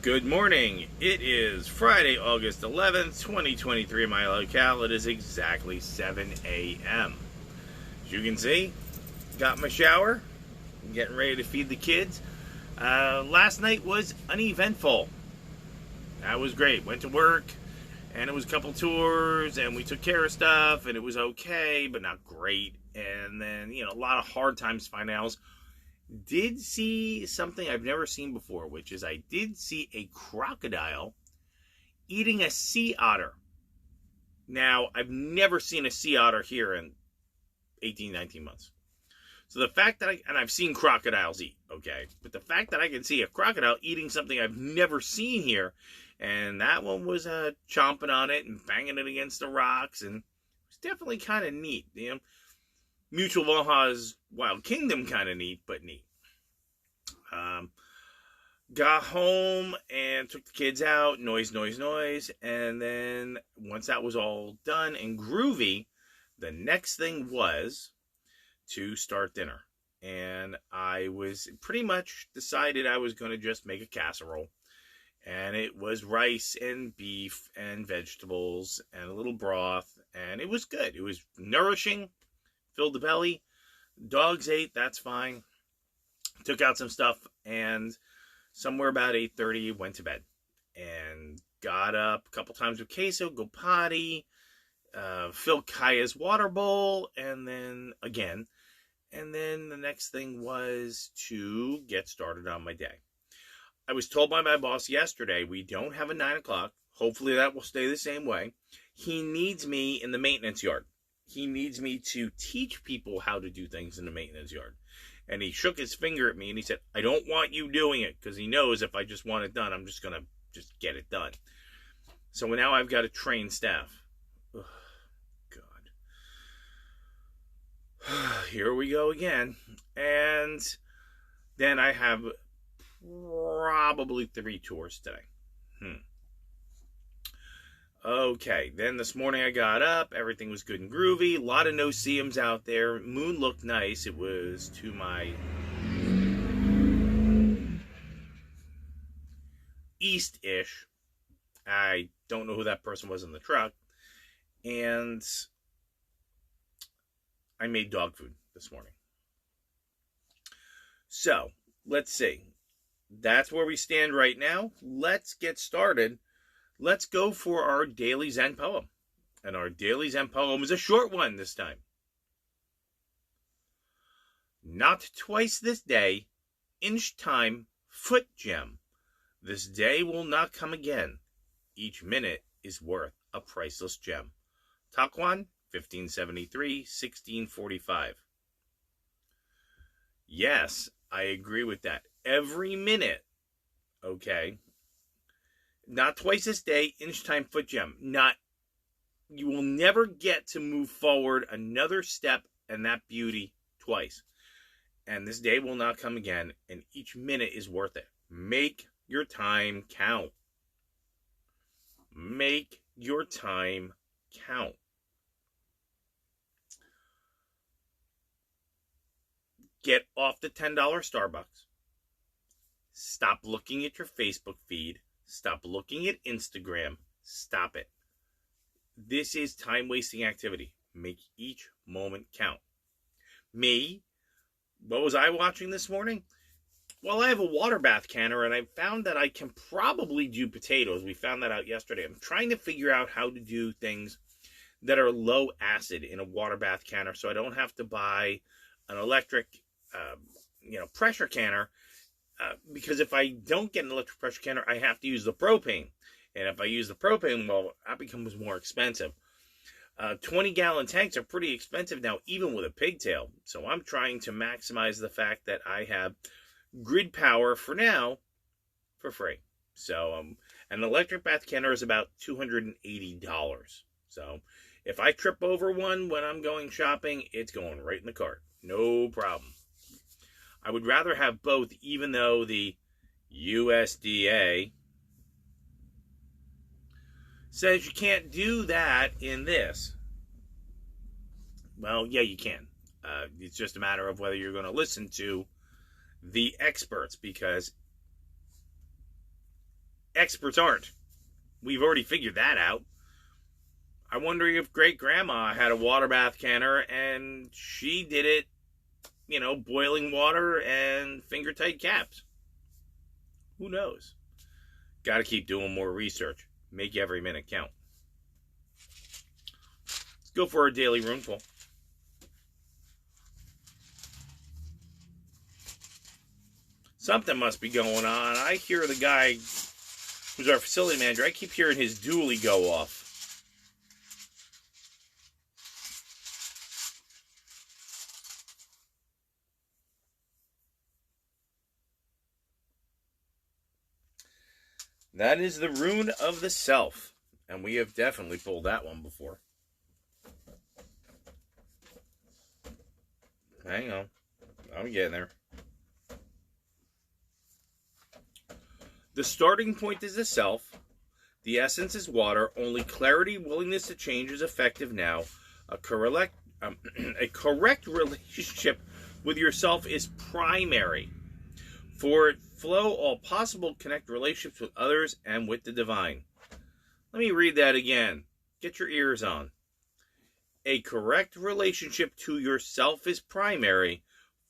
Good morning. It is Friday, August 11th, 2023. My locale, it is exactly 7 a.m. As you can see, got my shower, getting ready to feed the kids. Last night was uneventful. That was great. Went to work, and it was a couple tours, and we took care of stuff, and it was okay, but not great. And then, a lot of hard times finals. Did see something I've never seen before, which is I did see a crocodile eating a sea otter. Now, I've never seen a sea otter here in 18, 19 months. So the fact that I've seen crocodiles eat, okay, but the fact that I can see a crocodile eating something I've never seen here, and that one was chomping on it and banging it against the rocks, and it was definitely kind of neat. Mutual of Omaha's Wild Kingdom kind of neat, but neat. Got home and took the kids out, noise, and then once that was all done and groovy, the next thing was to start dinner. And I was pretty much decided I was going to just make a casserole. And it was rice and beef and vegetables and a little broth, and it was good. It was nourishing. Filled the belly. Dogs ate, that's fine. Took out some stuff, and somewhere about 8:30 went to bed. And got up a couple times with queso, go potty, fill Kaya's water bowl, and then again. And then the next thing was to get started on my day. I was told by my boss yesterday, we don't have a 9 o'clock. Hopefully that will stay the same way. He needs me in the maintenance yard. He needs me to teach people how to do things in the maintenance yard. And he shook his finger at me and he said, I don't want you doing it, because he knows if I just want it done, I'm just going to just get it done. So now I've got to train staff. Ugh, God. Here we go again. And then I have probably 3 tours today. Okay, then this morning I got up, everything was good and groovy, a lot of no-see-ums out there, moon looked nice, it was to my east-ish, I don't know who that person was in the truck, and I made dog food this morning. So, let's see, that's where we stand right now. Let's get started. Let's go for our daily Zen poem. And our daily Zen poem is a short one this time. Not twice this day, inch time, foot gem. This day will not come again. Each minute is worth a priceless gem. Taquan, 1573, 1645. Yes, I agree with that. Every minute, okay, not twice this day, inch time, foot gem. You will never get to move forward another step in that beauty twice. And this day will not come again, and each minute is worth it. Make your time count. Make your time count. Get off the $10 Starbucks. Stop looking at your Facebook feed. Stop looking at Instagram. Stop it. This is time-wasting activity. Make each moment count. Me, what was I watching this morning? Well, I have a water bath canner, and I found that I can probably do potatoes. We found that out yesterday. I'm trying to figure out how to do things that are low acid in a water bath canner, so I don't have to buy an electric, pressure canner. Because if I don't get an electric pressure canner, I have to use the propane. And if I use the propane, well, that becomes more expensive. 20-gallon tanks are pretty expensive now, even with a pigtail. So I'm trying to maximize the fact that I have grid power for now for free. So an electric bath canner is about $280. So if I trip over one when I'm going shopping, it's going right in the cart. No problem. I would rather have both, even though the USDA says you can't do that in this. Well, yeah, you can. It's just a matter of whether you're going to listen to the experts, because experts aren't. We've already figured that out. I'm wondering if great grandma had a water bath canner and she did it, boiling water and finger tight caps. Who knows? Got to keep doing more research. Make every minute count. Let's go for our daily roomful. Something must be going on. I hear the guy who's our facility manager, I keep hearing his dually go off. That is the Rune of the Self. And we have definitely pulled that one before. Hang on. I'm getting there. The starting point is the self. The essence is water. Only clarity, willingness to change is effective now. A correct relationship with yourself is primary. For it flow all possible connect relationships with others and with the divine. Let me read that again. Get your ears on. A correct relationship to yourself is primary,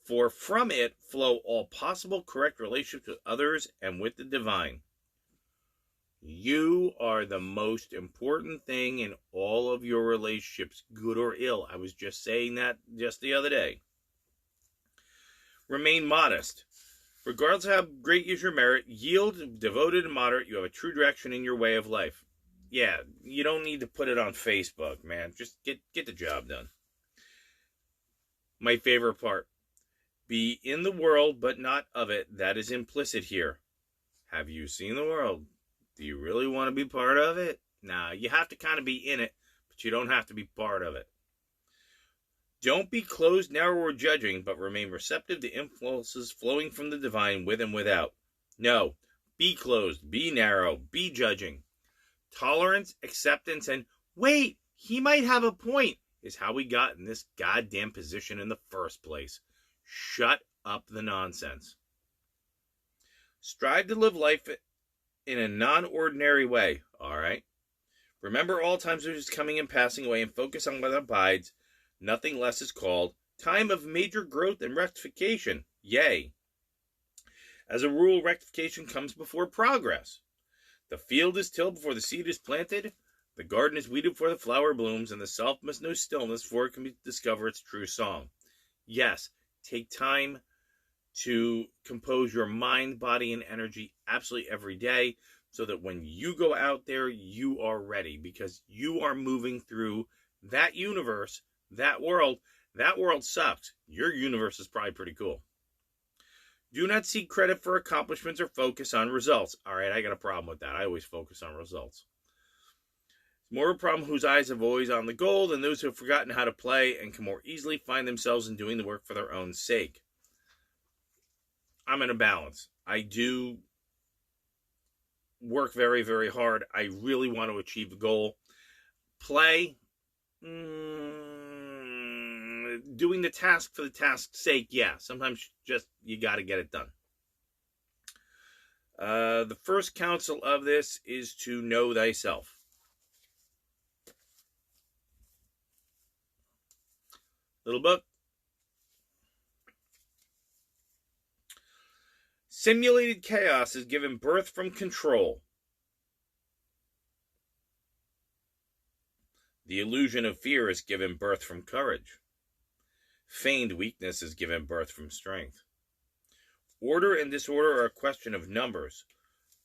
for from it flow all possible correct relationships with others and with the divine. You are the most important thing in all of your relationships, good or ill. I was just saying that just the other day. Remain modest. Regardless of how great is your merit, yield, devoted, and moderate, you have a true direction in your way of life. Yeah, you don't need to put it on Facebook, man. Just get the job done. My favorite part. Be in the world, but not of it. That is implicit here. Have you seen the world? Do you really want to be part of it? Nah, you have to kind of be in it, but you don't have to be part of it. Don't be closed, narrow, or judging, but remain receptive to influences flowing from the divine with and without. No, be closed, be narrow, be judging. Tolerance, acceptance, and wait, he might have a point is how we got in this goddamn position in the first place. Shut up the nonsense. Strive to live life in a non-ordinary way, all right? Remember all times are just coming and passing away and focus on what abides. Nothing less is called time of major growth and rectification. Yay. As a rule, rectification comes before progress. The field is tilled before the seed is planted. The garden is weeded before the flower blooms, and the self must know stillness before it can discover its true song. Yes, take time to compose your mind, body, and energy absolutely every day so that when you go out there, you are ready because you are moving through that universe, that world. That world sucks. Your universe is probably pretty cool. Do not seek credit for accomplishments or focus on results. All right, I got a problem with that. I always focus on results. It's more a problem whose eyes have always on the goal than those who have forgotten how to play and can more easily find themselves in doing the work for their own sake. I'm in a balance. I do work very, very hard. I really want to achieve a goal. Play, doing the task for the task's sake, yeah. Sometimes just you got to get it done. The first counsel of this is to know thyself. Little book. Simulated chaos is given birth from control. The illusion of fear is given birth from courage. Feigned weakness is given birth from strength. Order and disorder are a question of numbers.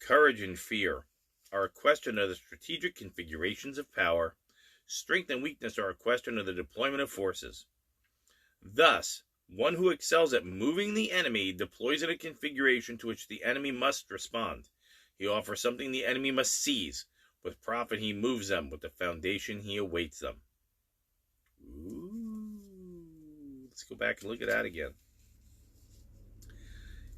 Courage and fear are a question of the strategic configurations of power. Strength and weakness are a question of the deployment of forces. Thus, one who excels at moving the enemy deploys in a configuration to which the enemy must respond. He offers something the enemy must seize. With profit he moves them. With the foundation he awaits them. Ooh. Let's go back and look at that again.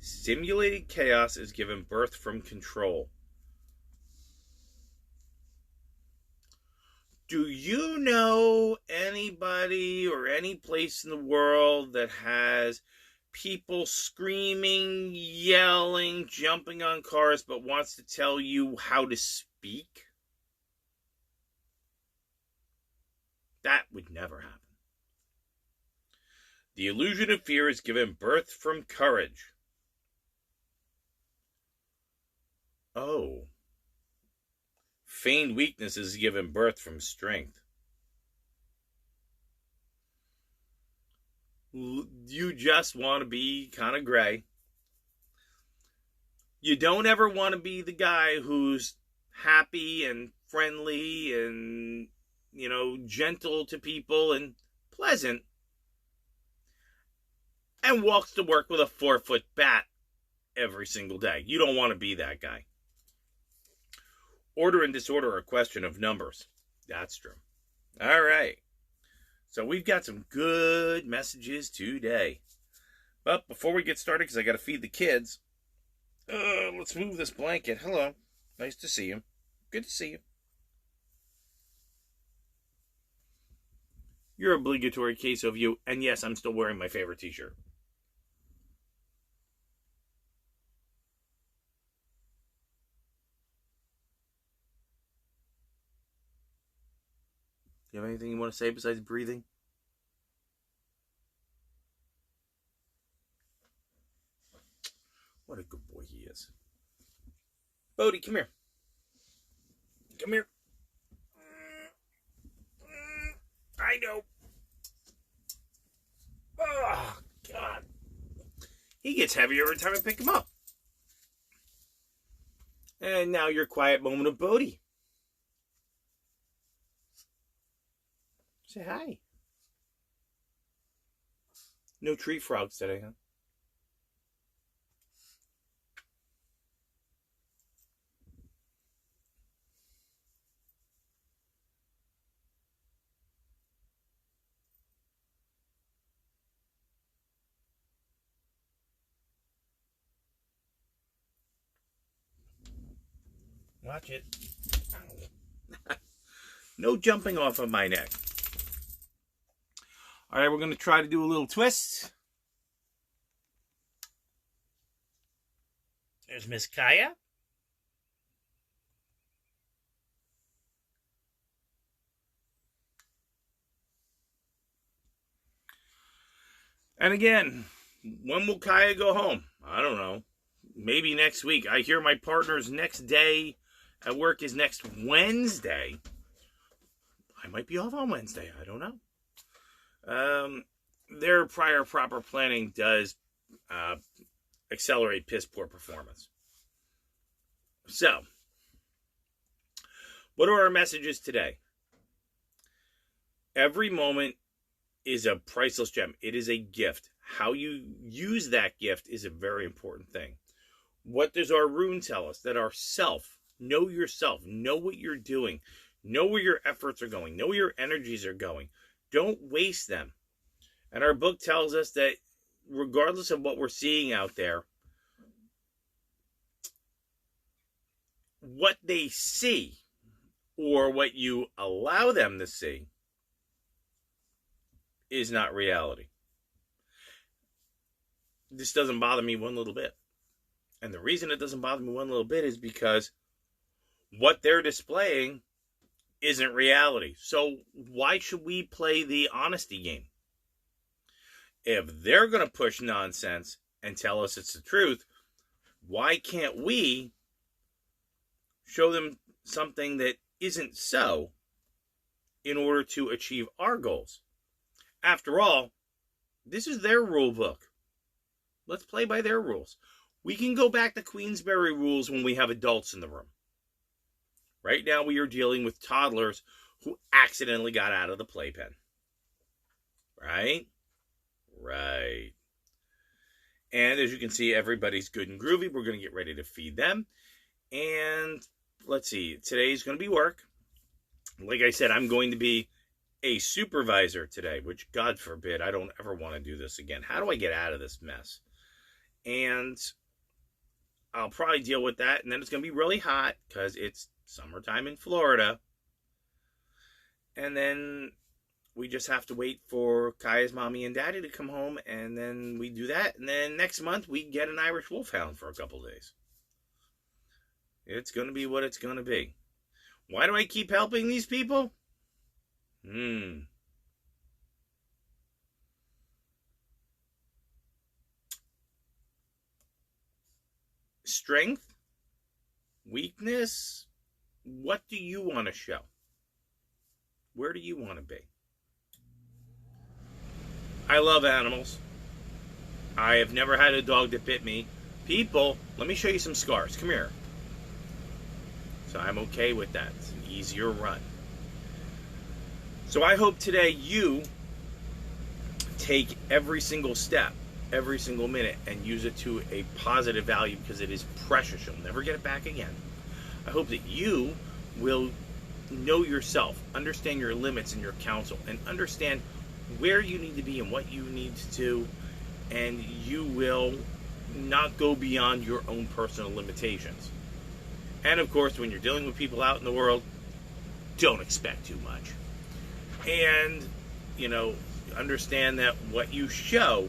Simulated chaos is given birth from control. Do you know anybody or any place in the world that has people screaming, yelling, jumping on cars, but wants to tell you how to speak? That would never happen. The illusion of fear is given birth from courage. Oh. Feigned weakness is given birth from strength. You just want to be kind of gray. You don't ever want to be the guy who's happy and friendly and, gentle to people and pleasant and walks to work with a 4-foot bat every single day. You don't want to be that guy. Order and disorder are a question of numbers. That's true. All right. So we've got some good messages today. But before we get started, because I got to feed the kids, let's move this blanket. Hello. Nice to see you. Good to see you. Your obligatory case of you. And yes, I'm still wearing my favorite t-shirt. You have anything you want to say besides breathing? What a good boy he is. Bodie, come here. Come here. I know. Oh, God. He gets heavier every time I pick him up. And now your quiet moment of Bodie. Say hi. No tree frogs today, huh? Watch it. No jumping off of my neck. All right, we're going to try to do a little twist. There's Miss Kaya. And again, when will Kaya go home? I don't know. Maybe next week. I hear my partner's next day at work is next Wednesday. I might be off on Wednesday. I don't know. Their prior proper planning does accelerate piss poor performance. So, what are our messages today? Every moment is a priceless gem. It is a gift. How you use that gift is a very important thing. What does our rune tell us? That our self, know yourself, know what you're doing, know where your efforts are going, know where your energies are going. Don't waste them. And our book tells us that regardless of what we're seeing out there, what they see or what you allow them to see is not reality. This doesn't bother me one little bit. And the reason it doesn't bother me one little bit is because what they're displaying isn't reality. So why should we play the honesty game? If they're going to push nonsense and tell us it's the truth, why can't we show them something that isn't so in order to achieve our goals? After all, this is their rule book. Let's play by their rules. We can go back to Queensberry rules when we have adults in the room. Right now we are dealing with toddlers who accidentally got out of the playpen. Right? Right. And as you can see, everybody's good and groovy. We're going to get ready to feed them. And let's see, today's going to be work. Like I said, I'm going to be a supervisor today, which God forbid, I don't ever want to do this again. How do I get out of this mess? And I'll probably deal with that. And then it's going to be really hot because it's summertime in Florida. And then we just have to wait for Kaya's mommy and daddy to come home, and then we do that. And then next month, we get an Irish Wolfhound for a couple days. It's going to be what it's going to be. Why do I keep helping these people? Strength? Weakness? What do you want to show? Where do you want to be? I love animals. I have never had a dog that bit me. People, let me show you some scars. Come here. So I'm okay with that. It's an easier run. So I hope today you take every single step, every single minute, and use it to a positive value, because it is precious. You'll never get it back again. I hope that you will know yourself, understand your limits and your counsel, and understand where you need to be and what you need to do, and you will not go beyond your own personal limitations. And of course, when you're dealing with people out in the world, don't expect too much. And, understand that what you show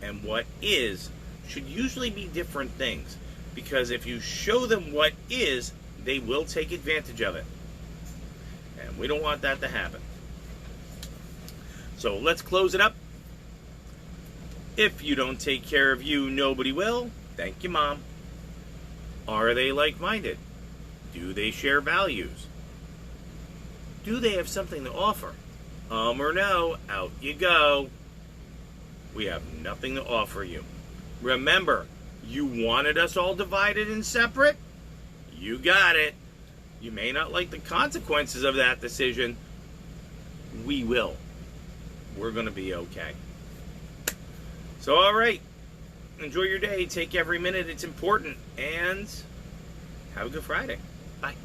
and what is should usually be different things. Because if you show them what is, they will take advantage of it. And we don't want that to happen. So let's close it up. If you don't take care of you, nobody will. Thank you, Mom. Are they like-minded? Do they share values? Do they have something to offer? Or no, out you go. We have nothing to offer you. Remember, you wanted us all divided and separate? You got it. You may not like the consequences of that decision. We will. We're going to be okay. So, all right. Enjoy your day. Take every minute. It's important. And have a good Friday. Bye.